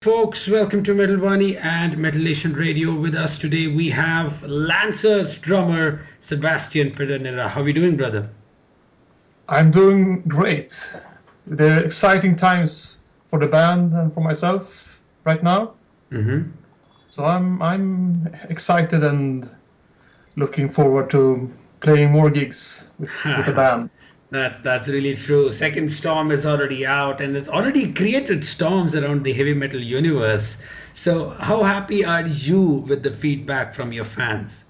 folks, welcome to Metal Wani and Metalation Radio. With us today we have LANCER's drummer Sebastian Pedernera. How are you doing, brother? I'm doing great. They're exciting times for the band and for myself right now. Mm-hmm. So I'm excited and looking forward to playing more gigs with the band. That's really true. Second Storm is already out and has already created storms around the heavy metal universe. So how happy are you with the feedback from your fans?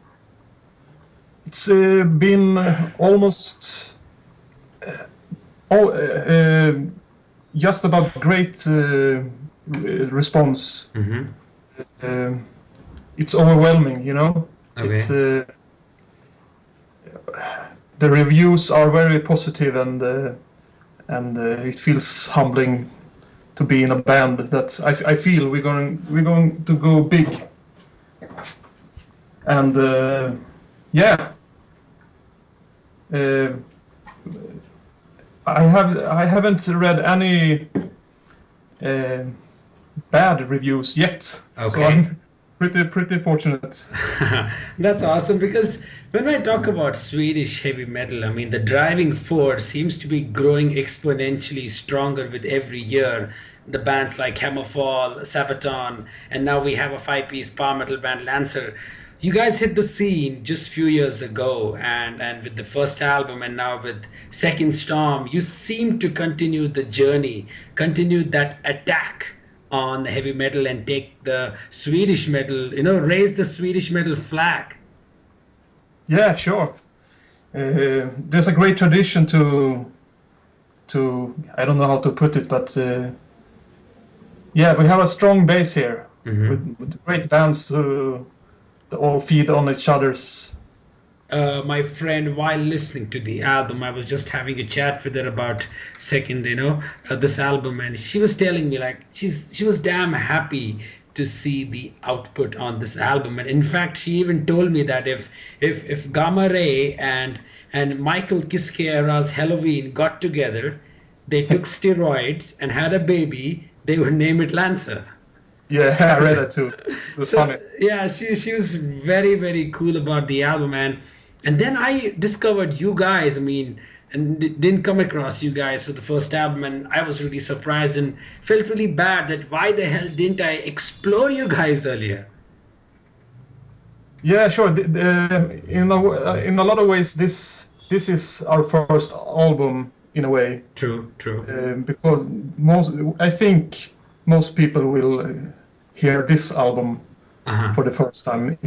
It's been almost just about great response. Mm-hmm. It's overwhelming, you know. Okay. It's the reviews are very positive, and it feels humbling to be in a band that I feel we're going to go big. And I haven't read any bad reviews yet. Okay. So I'm pretty fortunate. That's awesome, because when I talk about Swedish heavy metal, I mean the driving force seems to be growing exponentially stronger with every year. The bands like Hammerfall, Sabaton, and now we have a 5-piece power metal band, LANCER. You guys hit the scene just a few years ago, and with the first album and now with Second Storm, you seem to continue the journey, continue that attack on heavy metal and take the Swedish metal, raise the Swedish metal flag. Yeah, sure. There's a great tradition to I don't know how to put it, but yeah, we have a strong base here. Mm-hmm. with great bands to all feed on each other's. My friend, while listening to the album, I was just having a chat with her about this album, and she was telling me like she was damn happy to see the output on this album. And in fact, she even told me that if Gamma Ray and Michael Kiskeara's Halloween got together, they took steroids and had a baby, they would name it LANCER. Yeah, I read that too. It was funny. Yeah, she was very, very cool about the album, and then I discovered you guys. I mean, and didn't come across you guys for the first album, and I was really surprised and felt really bad that why the hell didn't I explore you guys earlier? Yeah, sure. In a lot of ways, this is our first album in a way. True. Because I think most people will hear this album for the first time.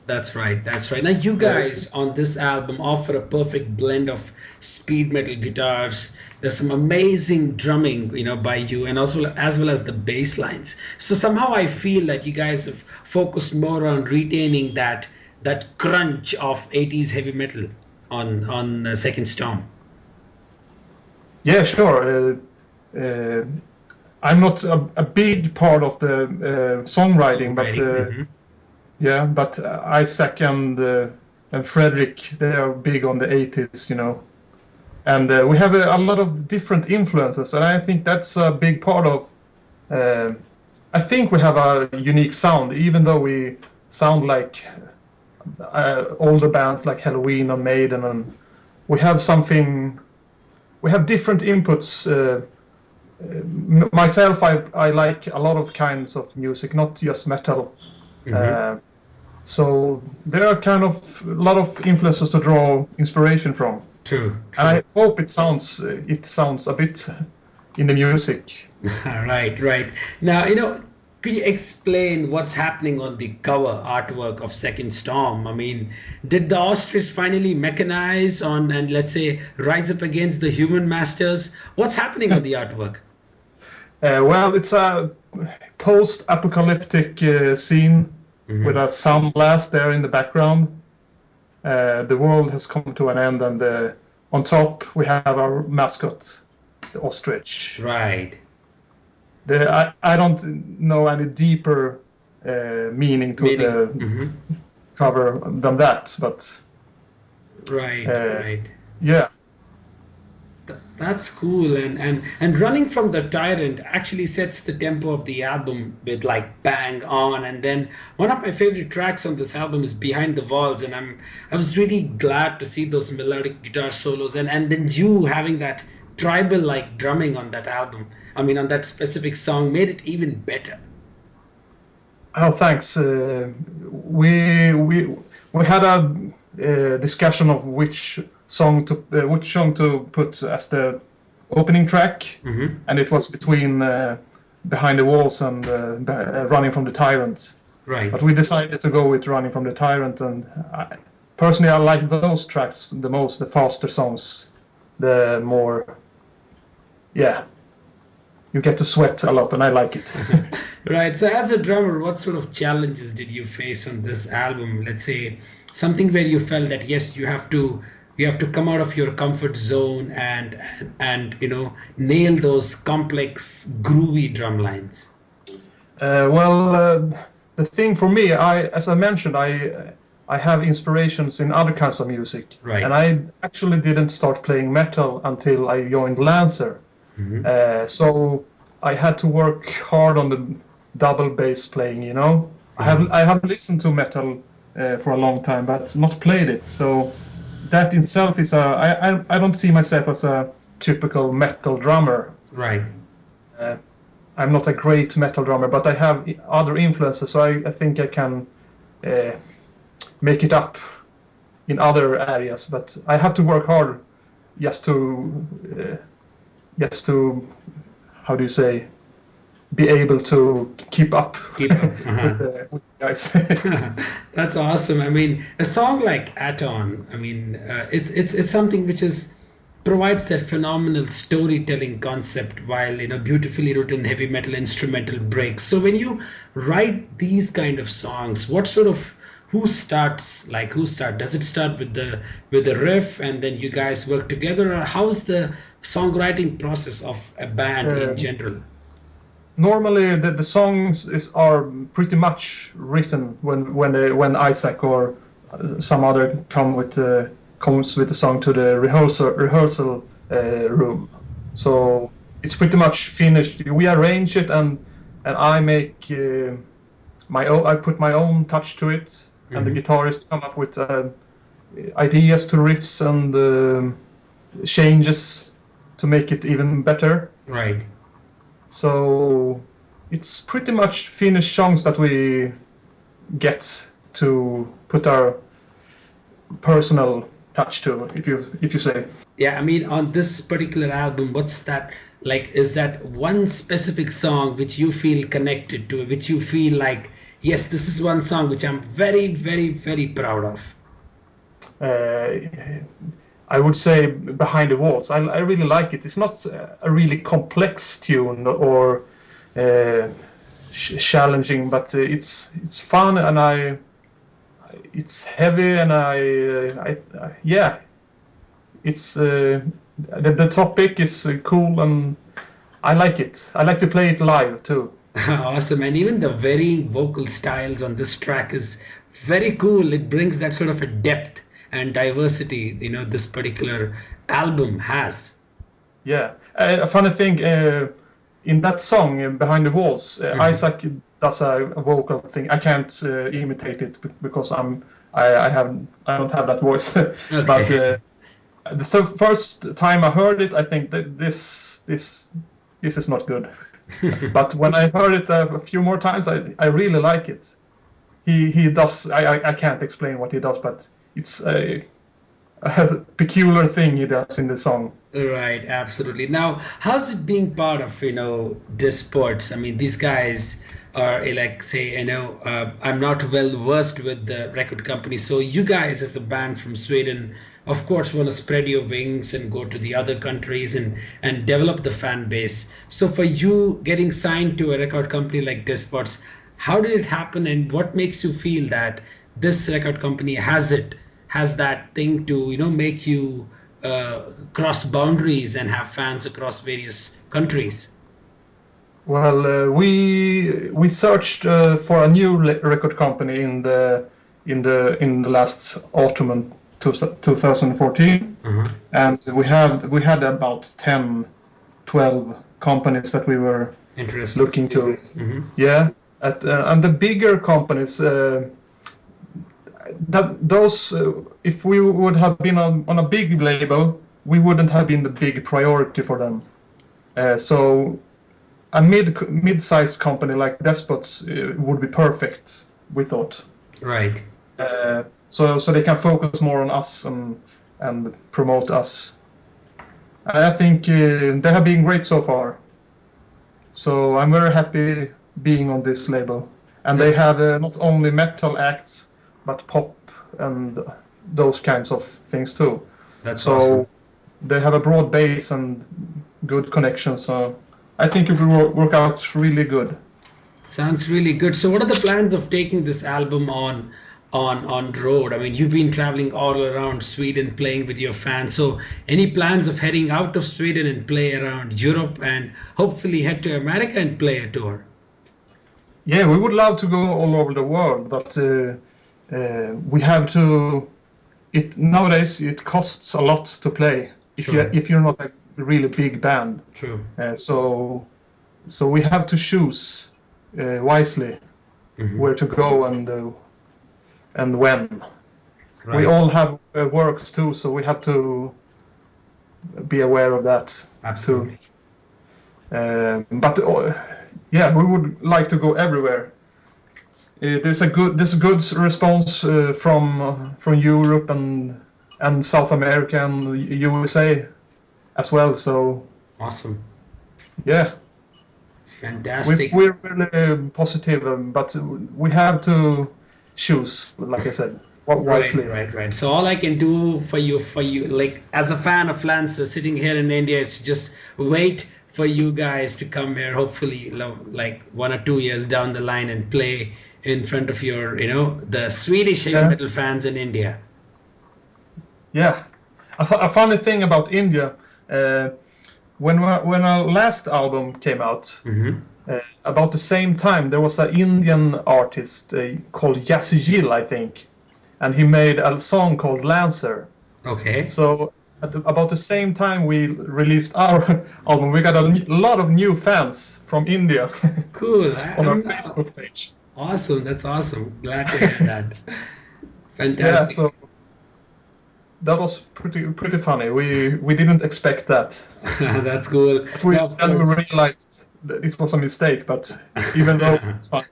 That's right. Now you guys on this album offer a perfect blend of speed metal guitars. There's some amazing drumming, by you, and as well as the bass lines. So somehow I feel that you guys have focused more on retaining that crunch of 80s heavy metal on Second Storm. Yeah, sure. I'm not a big part of the songwriting, but yeah, but Isaac and Frederick, they are big on the 80s, and we have a lot of different influences, and I think that's a big part of. I think we have a unique sound, even though we sound like older bands like Halloween or Maiden, and we have something. We have different inputs. Myself, I like a lot of kinds of music, not just metal. Mm-hmm. So there are kind of a lot of influences to draw inspiration from. True. And I hope it sounds a bit in the music. Right. Now, could you explain what's happening on the cover artwork of Second Storm? I mean, did the ostrich finally mechanize and let's say rise up against the human masters? What's happening on the artwork? Well, it's a post-apocalyptic scene with a sound blast there in the background. The world has come to an end, and on top we have our mascot, the ostrich. Right. I don't know any deeper meaning to the cover than that, but right. Yeah. That's cool, and running from the tyrant actually sets the tempo of the album with like bang on. And then one of my favorite tracks on this album is Behind the Walls, and I was really glad to see those melodic guitar solos, and then you having that tribal like drumming on that album. I mean, on that specific song made it even better. Oh, thanks. We had a discussion of which song to put as the opening track, and it was between Behind the Walls and Running from the Tyrant. Right. But we decided to go with Running from the Tyrant, and personally I like those tracks the most, the faster songs, the more, yeah, you get to sweat a lot, and I like it. Right. So as a drummer, what sort of challenges did you face on this album? Let's say something where you felt that yes, you have to come out of your comfort zone and nail those complex groovy drum lines. The thing for me, as I mentioned, I have inspirations in other kinds of music, right. And I actually didn't start playing metal until I joined LANCER. So I had to work hard on the double bass playing, I have listened to metal for a long time, but not played it. So that in itself is I don't see myself as a typical metal drummer. Right. I'm not a great metal drummer, but I have other influences, so I think I can make it up in other areas. But I have to work hard just to how do you say, be able to keep up. With the guys. That's awesome. I mean, a song like Aton, I mean, it's something which provides that phenomenal storytelling concept while beautifully written heavy metal instrumental breaks. So when you write these kind of songs, who starts? Does it start with the riff and then you guys work together, or how's the songwriting process of a band in general? Normally the songs are pretty much written when Isaac or some other comes with the song to the rehearsal room. So it's pretty much finished. We arrange it and I make I put my own touch to it, and the guitarist come up with ideas to riffs and changes to make it even better. Right. So it's pretty much finished songs that we get to put our personal touch to, if you say. Yeah, I mean, on this particular album, what's that like? Is that one specific song which you feel connected to, which you feel like, yes, this is one song which I'm very, very, very proud of? I would say Behind the Walls. I really like it. It's not a really complex tune or challenging, but it's fun, and it's heavy, and it's the topic is cool, and I like it. I like to play it live too. Awesome. And even the varying vocal styles on this track is very cool. It brings that sort of a depth and diversity this particular album has. Yeah. A funny thing, in that song, Behind the Walls, Isaac does a vocal thing. I can't imitate it because I don't have that voice. Okay. But the first time I heard it, I think that this is not good. But when I heard it a few more times, I really like it. He does. I can't explain what he does, but it's a peculiar thing he does in the song. Right, absolutely. Now, how's it being part of Disports? I mean, these guys are like, say, I'm not well versed with the record company, so you guys as a band from Sweden, of course, want to spread your wings and go to the other countries and develop the fan base. So for you getting signed to a record company like Disports, how did it happen, and what makes you feel that this record company has that thing to make you cross boundaries and have fans across various countries? Well, we searched for a new record company in the last autumn 2014, and we had about 10, 12 companies that we were looking to. Yeah, and the bigger companies, if we would have been on a big label, we wouldn't have been the big priority for them. So a mid-sized company like Despots would be perfect, we thought. Right. So they can focus more on us and promote us. I think they have been great so far. So I'm very happy being on this label. And they have not only metal acts, but pop and those kinds of things too. That's awesome. They have a broad base and good connections. So I think it will work out really good. Sounds really good. So what are the plans of taking this album on road? I mean, you've been traveling all around Sweden playing with your fans. So any plans of heading out of Sweden and play around Europe and hopefully head to America and play a tour? Yeah, we would love to go all over the world, but we have to. Nowadays it costs a lot to play if you're not a really big band. True. So we have to choose wisely where to go and when. Right. We all have works too, so we have to be aware of that. Absolutely. But yeah, we would like to go everywhere. There's a good response from Europe and South America and USA as well. So awesome. Yeah. Fantastic. We're really positive, but we have to choose, like I said, wisely. Right. So all I can do for you, like as a fan of LANCER sitting here in India, is just wait for you guys to come here, hopefully like 1 or 2 years down the line, and play in front of your, the Swedish heavy metal fans in India. Yeah. A funny thing about India, when our last album came out, about the same time, there was an Indian artist called Yassijil, I think, and he made a song called LANCER. Okay. So about the same time we released our album, we got a lot of new fans from India. Cool. On our Facebook page. Awesome. That's awesome. Glad to hear that. Fantastic. Yeah, so that was pretty funny. We didn't expect that. That's cool. We realized that it was a mistake, but even though it's fun.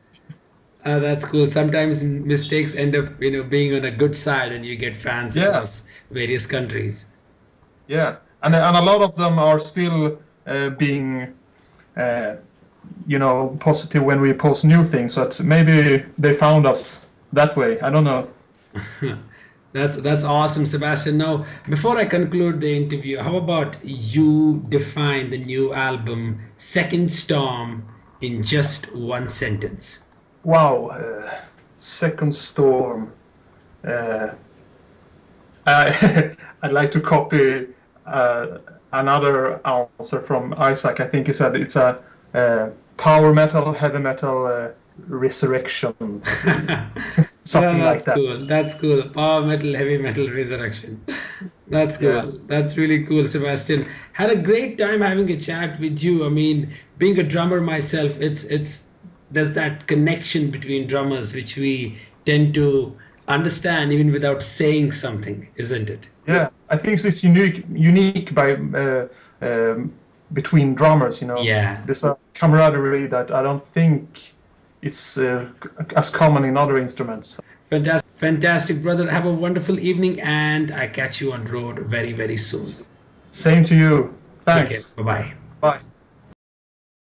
That's cool. Sometimes mistakes end up, being on a good side, and you get fans across various countries. Yeah, and a lot of them are still being, positive when we post new things. So maybe they found us that way. I don't know. That's awesome, Sebastian. Now, before I conclude the interview, how about you define the new album, Second Storm, in just one sentence? Wow, Second Storm. I'd like to copy another answer from Isaac. I think he said it's a power metal, heavy metal resurrection. Something like that. Cool. That's cool. Power metal, heavy metal resurrection. That's cool. Yeah. That's really cool, Sebastian. Had a great time having a chat with you. I mean, being a drummer myself, there's that connection between drummers which we tend to understand even without saying something, isn't it? Yeah, I think it's unique by between drummers. Yeah. There's a camaraderie that I don't think it's as common in other instruments. Fantastic, brother. Have a wonderful evening, and I catch you on road very, very soon. Same to you. Thanks. Bye-bye. Bye.